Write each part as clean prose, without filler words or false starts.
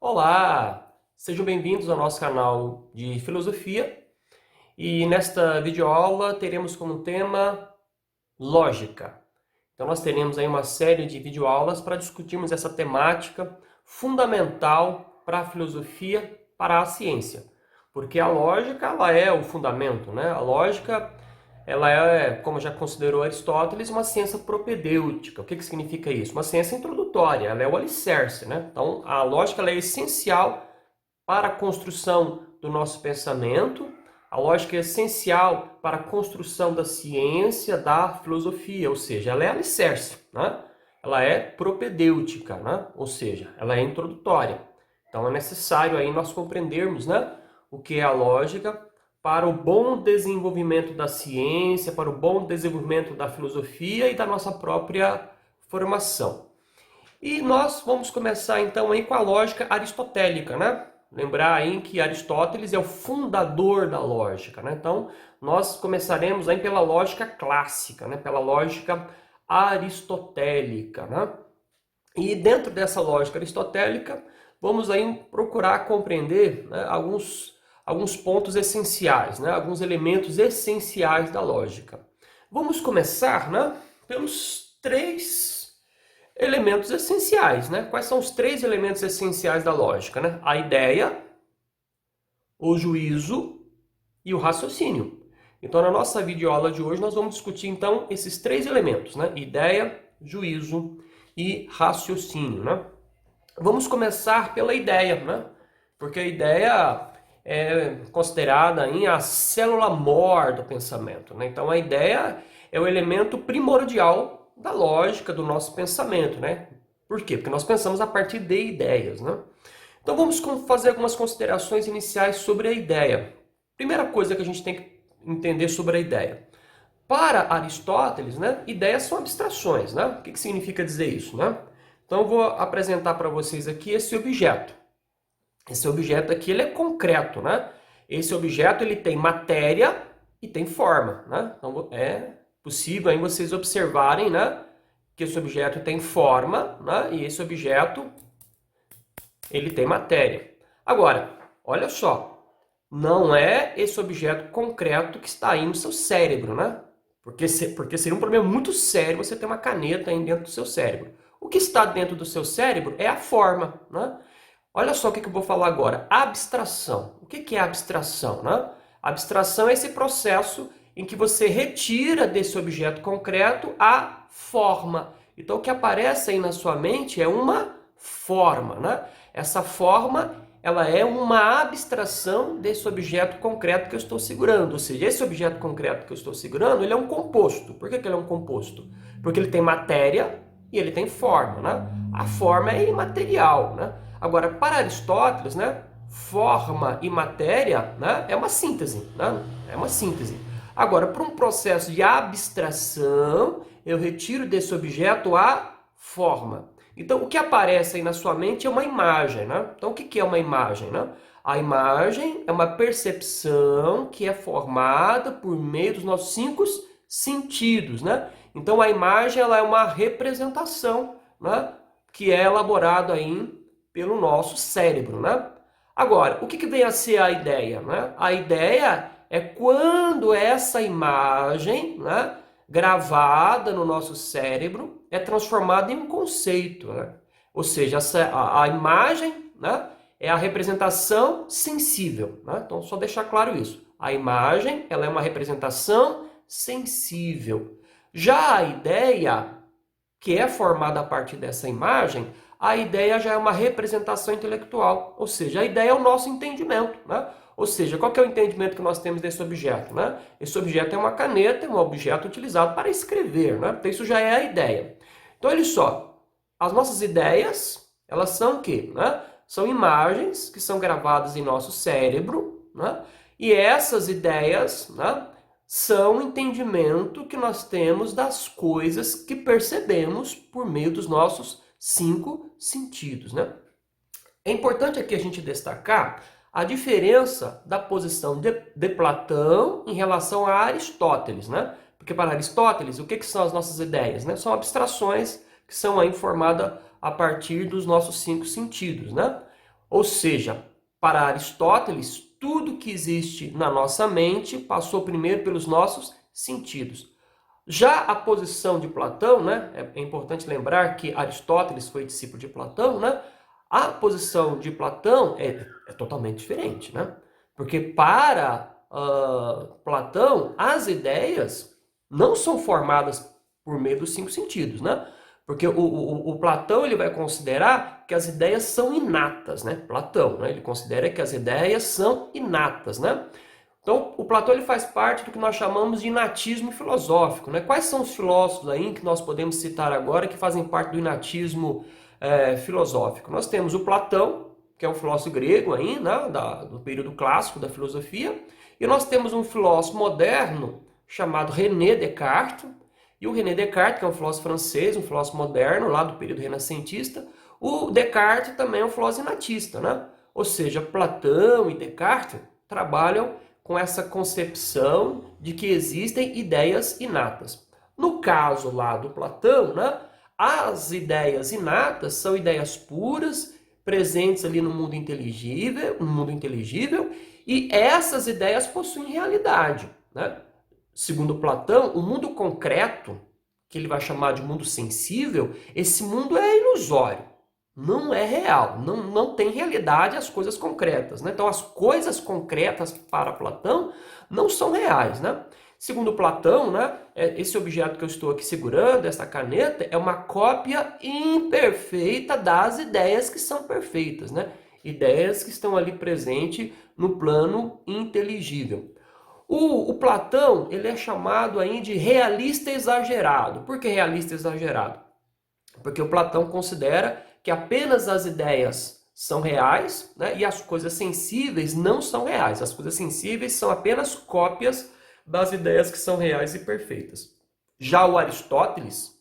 Olá, sejam bem-vindos ao nosso canal de filosofia e nesta videoaula teremos como tema lógica. Então nós teremos aí uma série de videoaulas para discutirmos essa temática fundamental para a filosofia, para a ciência. Porque a lógica ela é o fundamento, né? A lógica ela é, como já considerou Aristóteles, uma ciência propedêutica. O que significa isso? Uma ciência introdutória, ela é o alicerce, né? Então, a lógica ela é essencial para a construção do nosso pensamento, a lógica é essencial para a construção da ciência, da filosofia, ou seja, ela é alicerce, né? Ela é propedêutica, né? Ou seja, ela é introdutória. Então, é necessário aí nós compreendermos, né, o que é a lógica, para o bom desenvolvimento da ciência, para o bom desenvolvimento da filosofia e da nossa própria formação. E nós vamos começar então aí com a lógica aristotélica, né? Lembrar aí que Aristóteles é o fundador da lógica, né? Então, nós começaremos aí pela lógica clássica, né? Pela lógica aristotélica, né? E dentro dessa lógica aristotélica, vamos aí procurar compreender, né, alguns pontos essenciais, né, alguns elementos essenciais da lógica. Vamos começar, né, pelos três elementos essenciais, né? Quais são os três elementos essenciais da lógica, né? A ideia, o juízo e o raciocínio. Então, na nossa videoaula de hoje, nós vamos discutir, então, esses três elementos, né? Ideia, juízo e raciocínio, né? Vamos começar pela ideia, né? Porque a ideia é considerada aí a célula-mor do pensamento, né? Então, a ideia é o elemento primordial da lógica do nosso pensamento, né? Por quê? Porque nós pensamos a partir de ideias, né? Então, vamos fazer algumas considerações iniciais sobre a ideia. Primeira coisa que a gente tem que entender sobre a ideia. Para Aristóteles, né, ideias são abstrações, né? O que significa dizer isso, né? Então eu vou apresentar para vocês aqui esse objeto. Esse objeto aqui ele é concreto, né? Esse objeto ele tem matéria e tem forma, né? Então é possível aí vocês observarem, né, que esse objeto tem forma, né? E esse objeto ele tem matéria. Agora, olha só, não é esse objeto concreto que está aí no seu cérebro, né? Porque seria um problema muito sério você ter uma caneta aí dentro do seu cérebro. O que está dentro do seu cérebro é a forma, né? Olha só o que eu vou falar agora. Abstração. O que é abstração, né? Abstração é esse processo em que você retira desse objeto concreto a forma. Então, o que aparece aí na sua mente é uma forma, né? Essa forma ela é uma abstração desse objeto concreto que eu estou segurando. Ou seja, esse objeto concreto que eu estou segurando, ele é um composto. Por que ele é um composto? Porque ele tem matéria e ele tem forma, né? A forma é imaterial, né? Agora, para Aristóteles, né, forma e matéria, né, é uma síntese, né? É uma síntese. Agora, para um processo de abstração, eu retiro desse objeto a forma. Então, o que aparece aí na sua mente é uma imagem, né? Então, o que é uma imagem, né? A imagem é uma percepção que é formada por meio dos nossos cinco sentidos, né? Então, a imagem ela é uma representação, né, que é elaborada aí pelo nosso cérebro, né? Agora, o que vem a ser a ideia, né? A ideia é quando essa imagem, né, gravada no nosso cérebro é transformada em um conceito, né? Ou seja, a imagem, né, é a representação sensível, né? Então, só deixar claro isso. A imagem ela é uma representação sensível. Já a ideia, que é formada a partir dessa imagem, a ideia já é uma representação intelectual. Ou seja, a ideia é o nosso entendimento, né? Ou seja, qual que é o entendimento que nós temos desse objeto, né? Esse objeto é uma caneta, é um objeto utilizado para escrever, né? Então isso já é a ideia. Então olha só, as nossas ideias, elas são o quê, né? São imagens que são gravadas em nosso cérebro, né? E essas ideias, né, são o entendimento que nós temos das coisas que percebemos por meio dos nossos cinco sentidos, né? É importante aqui a gente destacar a diferença da posição de Platão em relação a Aristóteles, né? Porque para Aristóteles, o que são as nossas ideias, né? São abstrações que são aí formadas a partir dos nossos cinco sentidos, né? Ou seja, para Aristóteles, tudo que existe na nossa mente passou primeiro pelos nossos sentidos. Já a posição de Platão, né, é importante lembrar que Aristóteles foi discípulo de Platão, né? A posição de Platão é totalmente diferente, né? Porque para Platão, as ideias não são formadas por meio dos cinco sentidos, né? Porque o Platão ele vai considerar que as ideias são inatas, né? Platão, né? Ele considera que as ideias são inatas, né? Então, o Platão ele faz parte do que nós chamamos de inatismo filosófico, né? Quais são os filósofos aí que nós podemos citar agora que fazem parte do inatismo filosófico? Nós temos o Platão, que é um filósofo grego aí, né? Do período clássico da filosofia, e nós temos um filósofo moderno chamado René Descartes, e o René Descartes, que é um filósofo francês, um filósofo moderno, lá do período renascentista, o Descartes também é um filósofo inatista, né? Ou seja, Platão e Descartes trabalham com essa concepção de que existem ideias inatas. No caso lá do Platão, né, as ideias inatas são ideias puras, presentes ali no mundo inteligível, e essas ideias possuem realidade, né? Segundo Platão, o mundo concreto, que ele vai chamar de mundo sensível, esse mundo é ilusório, não é real, não tem realidade as coisas concretas, né? Então as coisas concretas para Platão não são reais, né? Segundo Platão, né, esse objeto que eu estou aqui segurando, essa caneta, é uma cópia imperfeita das ideias que são perfeitas, né? Ideias que estão ali presentes no plano inteligível. O Platão, ele é chamado aí de realista exagerado. Por que realista exagerado? Porque o Platão considera que apenas as ideias são reais, né, e as coisas sensíveis não são reais. As coisas sensíveis são apenas cópias das ideias que são reais e perfeitas. Já o Aristóteles,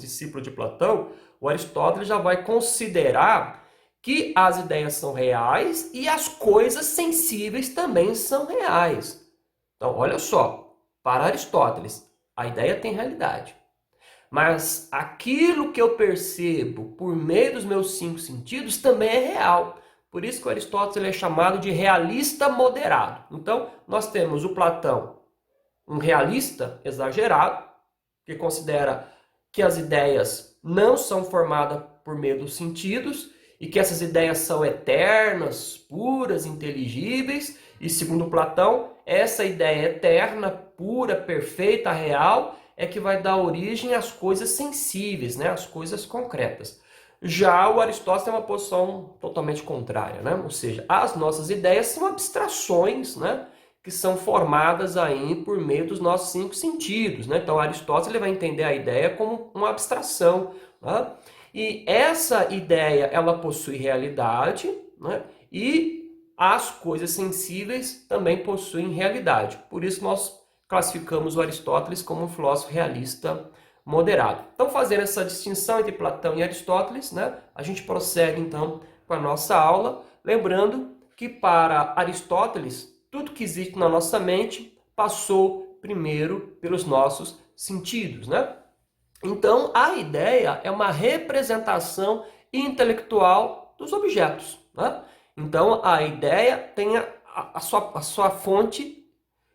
discípulo de Platão, o Aristóteles já vai considerar que as ideias são reais e as coisas sensíveis também são reais. Então, olha só, para Aristóteles, a ideia tem realidade. Mas aquilo que eu percebo por meio dos meus cinco sentidos também é real. Por isso que o Aristóteles é chamado de realista moderado. Então, nós temos o Platão, um realista exagerado, que considera que as ideias não são formadas por meio dos sentidos e que essas ideias são eternas, puras, inteligíveis. E segundo Platão, essa ideia eterna, pura, perfeita, real, é que vai dar origem às coisas sensíveis, né? Às coisas concretas. Já o Aristóteles tem uma posição totalmente contrária, né? Ou seja, as nossas ideias são abstrações, né, que são formadas aí por meio dos nossos cinco sentidos, né? Então Aristóteles ele vai entender a ideia como uma abstração, né? E essa ideia ela possui realidade, né? E as coisas sensíveis também possuem realidade. Por isso nós classificamos o Aristóteles como um filósofo realista moderado. Então, fazendo essa distinção entre Platão e Aristóteles, né, a gente prossegue então com a nossa aula, lembrando que para Aristóteles, tudo que existe na nossa mente passou primeiro pelos nossos sentidos, né? Então, a ideia é uma representação intelectual dos objetos, né? Então, a ideia tem a sua fonte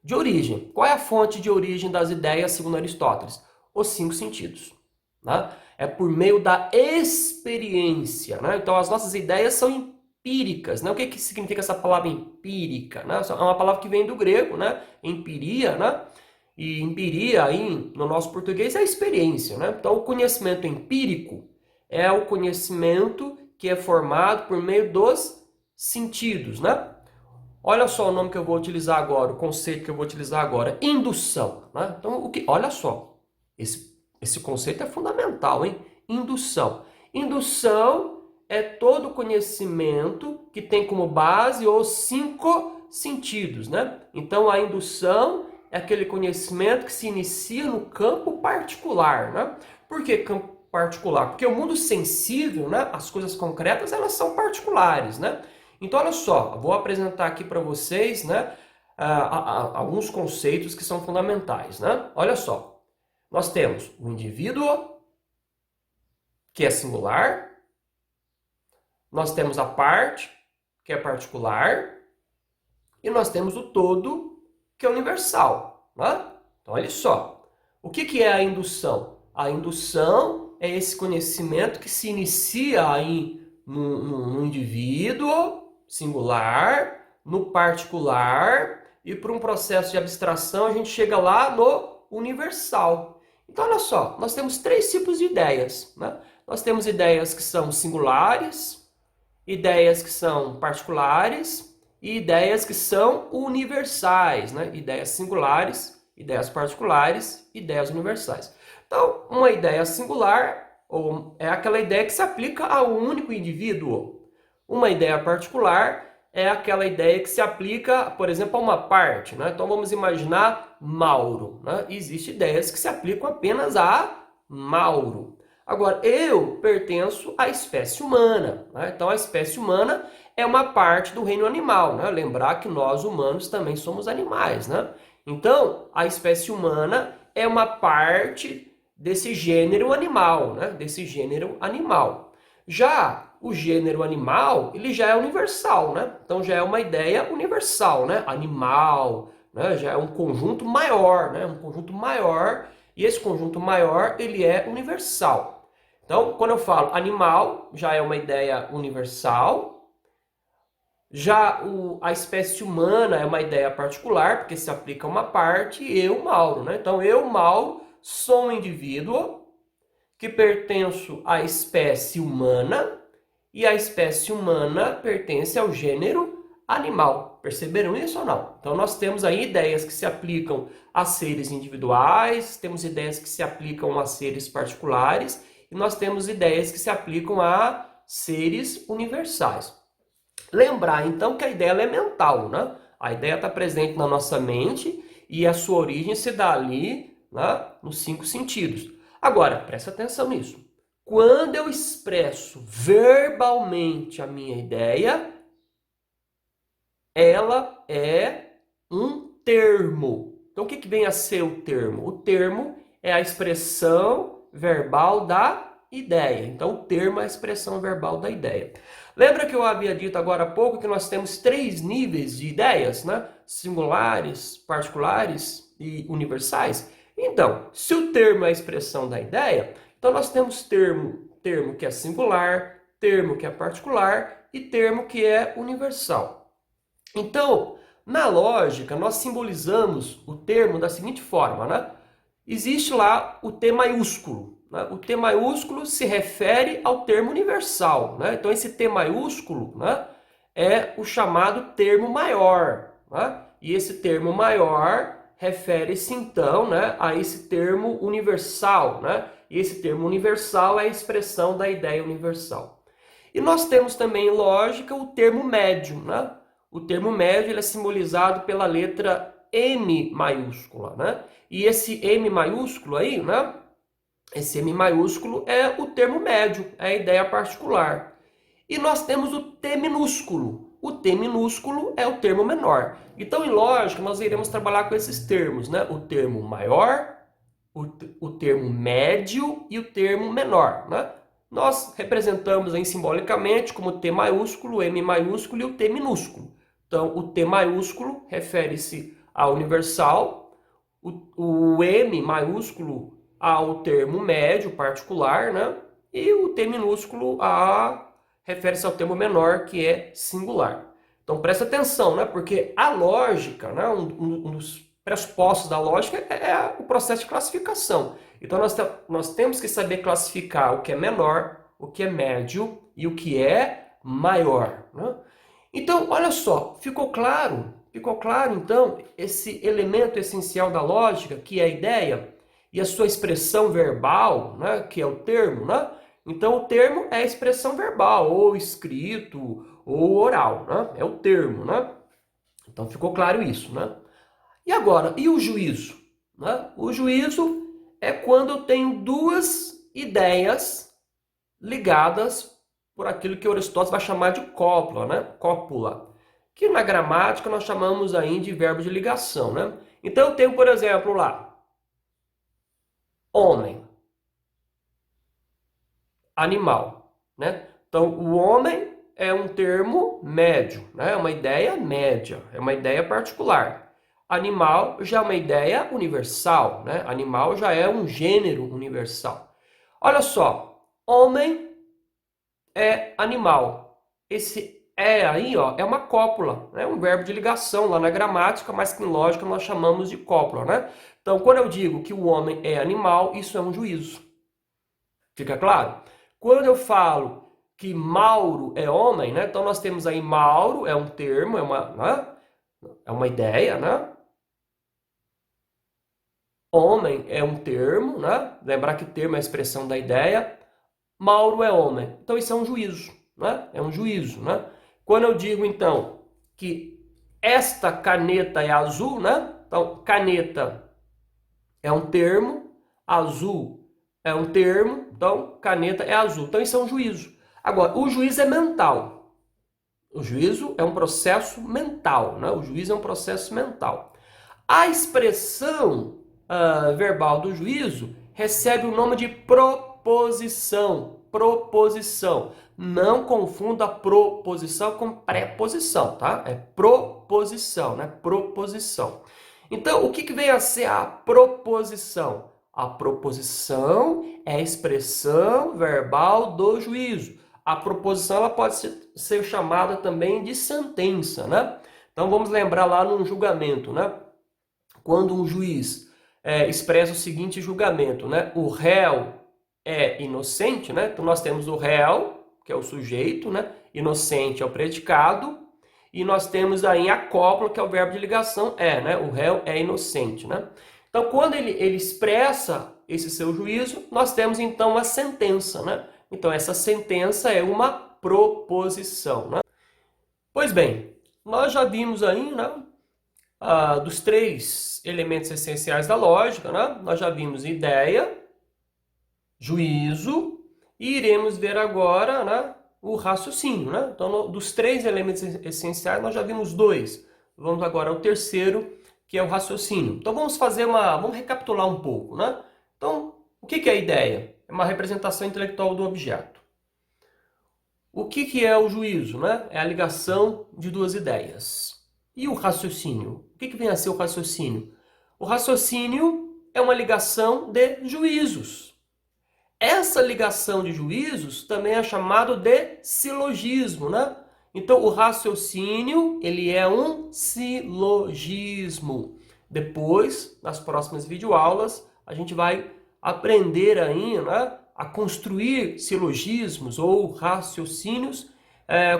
de origem. Qual é a fonte de origem das ideias segundo Aristóteles? Os cinco sentidos, né? É por meio da experiência, né? Então as nossas ideias são empíricas, né? O que significa essa palavra empírica, né? É uma palavra que vem do grego, né? Empiria, né? E empiria aí no nosso português é a experiência, né? Então o conhecimento empírico é o conhecimento que é formado por meio dos sentidos, né? Olha só o nome que eu vou utilizar agora, o conceito que eu vou utilizar agora, indução, né? Então, olha só, esse conceito é fundamental, hein? Indução. Indução é todo conhecimento que tem como base os cinco sentidos, né? Então, a indução é aquele conhecimento que se inicia no campo particular, né? Por que campo particular? Porque o mundo sensível, né? As coisas concretas, elas são particulares, né? Então, olha só, vou apresentar aqui para vocês, né, alguns conceitos que são fundamentais, né? Olha só, nós temos o indivíduo, que é singular, Nós temos a parte, que é particular, e nós temos o todo, que é universal, né? Então, olha só. O que é a indução? A indução é esse conhecimento que se inicia aí no indivíduo singular, no particular, e por um processo de abstração a gente chega lá no universal. Então, olha só, nós temos três tipos de ideias, né? Nós temos ideias que são singulares, ideias que são particulares e ideias que são universais, né? Ideias singulares, ideias particulares, ideias universais. Então, uma ideia singular é aquela ideia que se aplica a um único indivíduo. Uma ideia particular é aquela ideia que se aplica, por exemplo, a uma parte, né? Então, vamos imaginar Mauro, né? Existem ideias que se aplicam apenas a Mauro. Agora, eu pertenço à espécie humana, né? Então, a espécie humana é uma parte do reino animal, né? Lembrar que nós, humanos, também somos animais, né? Então, a espécie humana é uma parte desse gênero animal, né? Desse gênero animal. Já o gênero animal, ele já é universal, né? Então, já é uma ideia universal, né? Animal, né? Já é um conjunto maior, né? Um conjunto maior, e esse conjunto maior, ele é universal. Então, quando eu falo animal, já é uma ideia universal. Já a espécie humana é uma ideia particular, porque se aplica a uma parte, e eu, Mauro, né? Então, eu, Mauro, sou um indivíduo que pertenço à espécie humana, e a espécie humana pertence ao gênero animal. Perceberam isso ou não? Então, nós temos aí ideias que se aplicam a seres individuais, temos ideias que se aplicam a seres particulares, e nós temos ideias que se aplicam a seres universais. Lembrar, então, que a ideia é mental, né? A ideia está presente na nossa mente e a sua origem se dá ali, né, nos cinco sentidos. Agora, presta atenção nisso. Quando eu expresso verbalmente a minha ideia, ela é um termo. Então, o que vem a ser o termo? O termo é a expressão verbal da ideia. Então, o termo é a expressão verbal da ideia. Lembra que eu havia dito agora há pouco que nós temos três níveis de ideias, né? Singulares, particulares e universais? Então, se o termo é a expressão da ideia, então nós temos termo que é singular, termo que é particular e termo que é universal. Então, na lógica, nós simbolizamos o termo da seguinte forma, né? Existe lá o T maiúsculo. Né? O T maiúsculo se refere ao termo universal. Né? Então, esse T maiúsculo, né, é o chamado termo maior. Né? E esse termo maior refere-se, então, né, a esse termo universal. Né? E esse termo universal é a expressão da ideia universal. E nós temos também, em lógica, o termo médio. Né? O termo médio ele é simbolizado pela letra M maiúscula, né? E esse M maiúsculo aí, né? Esse M maiúsculo é o termo médio, é a ideia particular. E nós temos o T minúsculo. O T minúsculo é o termo menor. Então, em lógica, nós iremos trabalhar com esses termos, né? O termo maior, o termo médio e o termo menor, né? Nós representamos aí simbolicamente como T maiúsculo, M maiúsculo e o T minúsculo. Então, o T maiúsculo refere-se ao universal, o M maiúsculo ao termo médio particular, né? E o T minúsculo refere-se ao termo menor, que é singular. Então, presta atenção, né? Porque a lógica, né? Um dos pressupostos da lógica é o processo de classificação. Então, nós temos que saber classificar o que é menor, o que é médio e o que é maior, né? Então, olha só, ficou claro, então, esse elemento essencial da lógica, que é a ideia, e a sua expressão verbal, né, que é o termo, né? Então, o termo é a expressão verbal, ou escrito, ou oral, né? É o termo, né? Então, ficou claro isso, né? E agora, e o juízo? Né? O juízo é quando eu tenho duas ideias ligadas por aquilo que Aristóteles vai chamar de cópula, né? Cópula, que na gramática nós chamamos aí de verbo de ligação, né? Então eu tenho, por exemplo, lá, homem, animal, né? Então o homem é um termo médio, né? É uma ideia média, é uma ideia particular. Animal já é uma ideia universal, né? Animal já é um gênero universal. Olha só, homem é animal. Esse é aí, ó, é uma cópula, né? Um verbo de ligação lá na gramática, mas que em lógica nós chamamos de cópula, né? Então, quando eu digo que o homem é animal, isso é um juízo. Fica claro? Quando eu falo que Mauro é homem, né? Então nós temos aí Mauro, é um termo, né? É uma ideia, né? Homem é um termo, né? Lembrar que termo é a expressão da ideia. Mauro é homem. Então isso é um juízo, né? É um juízo, né? Quando eu digo então que esta caneta é azul, né? Então caneta é um termo, azul é um termo, então caneta é azul. Então isso é um juízo. Agora, o juízo é mental. O juízo é um processo mental, né? O juízo é um processo mental. A expressão verbal do juízo recebe o nome de proposição. Proposição. Não confunda proposição com preposição, tá? É proposição, né? Proposição. Então, o que vem a ser a proposição? A proposição é a expressão verbal do juízo. A proposição ela pode ser chamada também de sentença, né? Então, vamos lembrar lá num julgamento, né? Quando um juiz expressa o seguinte julgamento, né? O réu é inocente, né? Então nós temos o réu, que é o sujeito, né? Inocente é o predicado, e nós temos aí a cópula, que é o verbo de ligação, né? O réu é inocente, né? Então quando ele expressa esse seu juízo, nós temos então a sentença, né? Então essa sentença é uma proposição, né? Pois bem, nós já vimos aí, né? Dos três elementos essenciais da lógica, né? Nós já vimos ideia, juízo e iremos ver agora, né, o raciocínio, né? Então, dos três elementos essenciais, nós já vimos dois. Vamos agora ao terceiro, que é o raciocínio. Então, vamos recapitular um pouco, né? Então, o que é a ideia? É uma representação intelectual do objeto. O que é o juízo, né? É a ligação de duas ideias. E o raciocínio? O que vem a ser o raciocínio? O raciocínio é uma ligação de juízos. Essa ligação de juízos também é chamado de silogismo, né? Então, o raciocínio, ele é um silogismo. Depois, nas próximas videoaulas, a gente vai aprender ainda, né, a construir silogismos ou raciocínios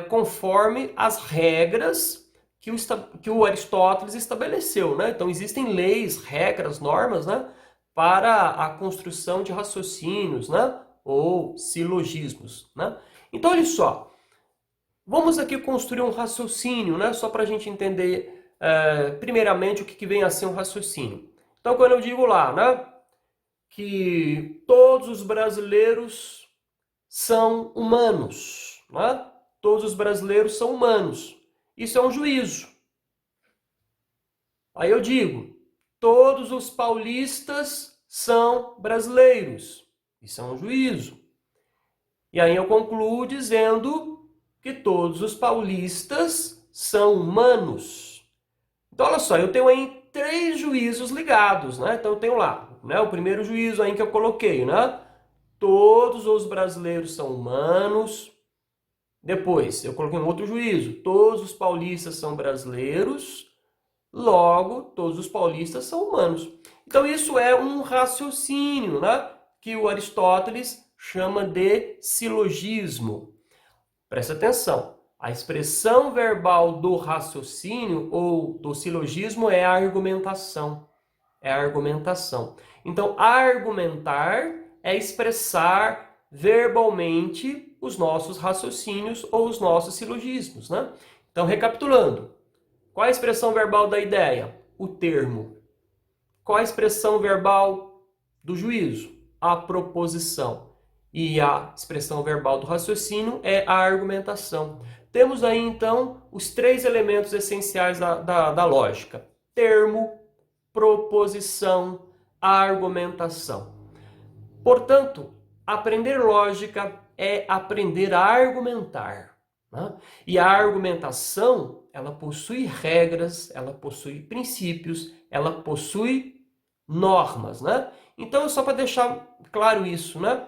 conforme as regras que o Aristóteles estabeleceu, né? Então, existem leis, regras, normas, né, para a construção de raciocínios, né, ou silogismos, né? Então, olha só, vamos aqui construir um raciocínio, né, só para a gente entender, primeiramente, o que vem a ser um raciocínio. Então, quando eu digo lá, né, que todos os brasileiros são humanos, né? Todos os brasileiros são humanos. Isso é um juízo. Aí eu digo, todos os paulistas são brasileiros. Isso é um juízo. E aí eu concluo dizendo que todos os paulistas são humanos. Então, olha só, eu tenho aí três juízos ligados, né? Então, eu tenho lá, né, o primeiro juízo aí que eu coloquei, né? Todos os brasileiros são humanos. Depois, eu coloquei um outro juízo. Todos os paulistas são brasileiros. Logo, todos os paulistas são humanos. Então, isso é um raciocínio, né, que o Aristóteles chama de silogismo. Presta atenção. A expressão verbal do raciocínio ou do silogismo é a argumentação. É a argumentação. Então, argumentar é expressar verbalmente os nossos raciocínios ou os nossos silogismos, né? Então, recapitulando. Qual é a expressão verbal da ideia? O termo. Qual é a expressão verbal do juízo? A proposição. E a expressão verbal do raciocínio é a argumentação. Temos aí, então, os três elementos essenciais da lógica. Termo, proposição, argumentação. Portanto, aprender lógica é aprender a argumentar. né? E a argumentação, ela possui regras, ela possui princípios, ela possui normas, né? Então, só para deixar claro isso, né?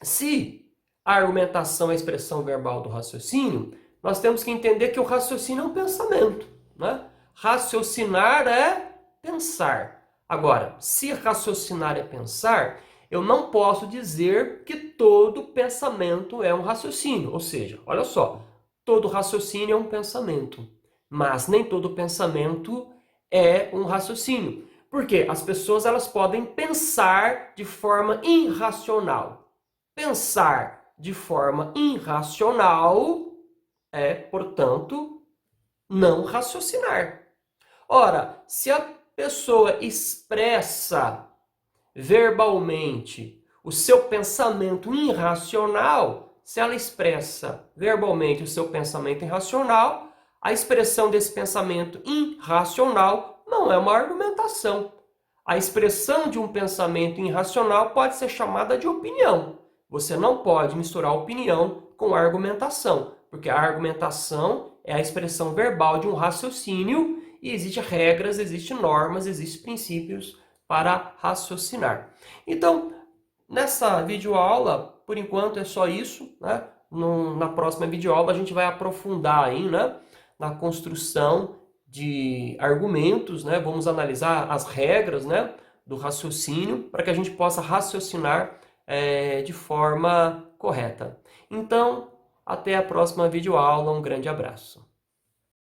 Se a argumentação é a expressão verbal do raciocínio, nós temos que entender que o raciocínio é um pensamento, né? Raciocinar é pensar. Agora, se raciocinar é pensar, eu não posso dizer que todo pensamento é um raciocínio. Ou seja, olha só, todo raciocínio é um pensamento, mas nem todo pensamento é um raciocínio. Porque as pessoas elas podem pensar de forma irracional. Pensar de forma irracional é, portanto, não raciocinar. Ora, se a pessoa expressa verbalmente o seu pensamento irracional, se ela expressa verbalmente o seu pensamento irracional, a expressão desse pensamento irracional não é uma argumentação. A expressão de um pensamento irracional pode ser chamada de opinião. Você não pode misturar opinião com argumentação, porque a argumentação é a expressão verbal de um raciocínio e existem regras, existem normas, existem princípios para raciocinar. Então, nessa videoaula, por enquanto é só isso, né? Na próxima videoaula a gente vai aprofundar aí, né, na construção de argumentos, né? Vamos analisar as regras, né, do raciocínio para que a gente possa raciocinar de forma correta. Então, até a próxima videoaula, um grande abraço.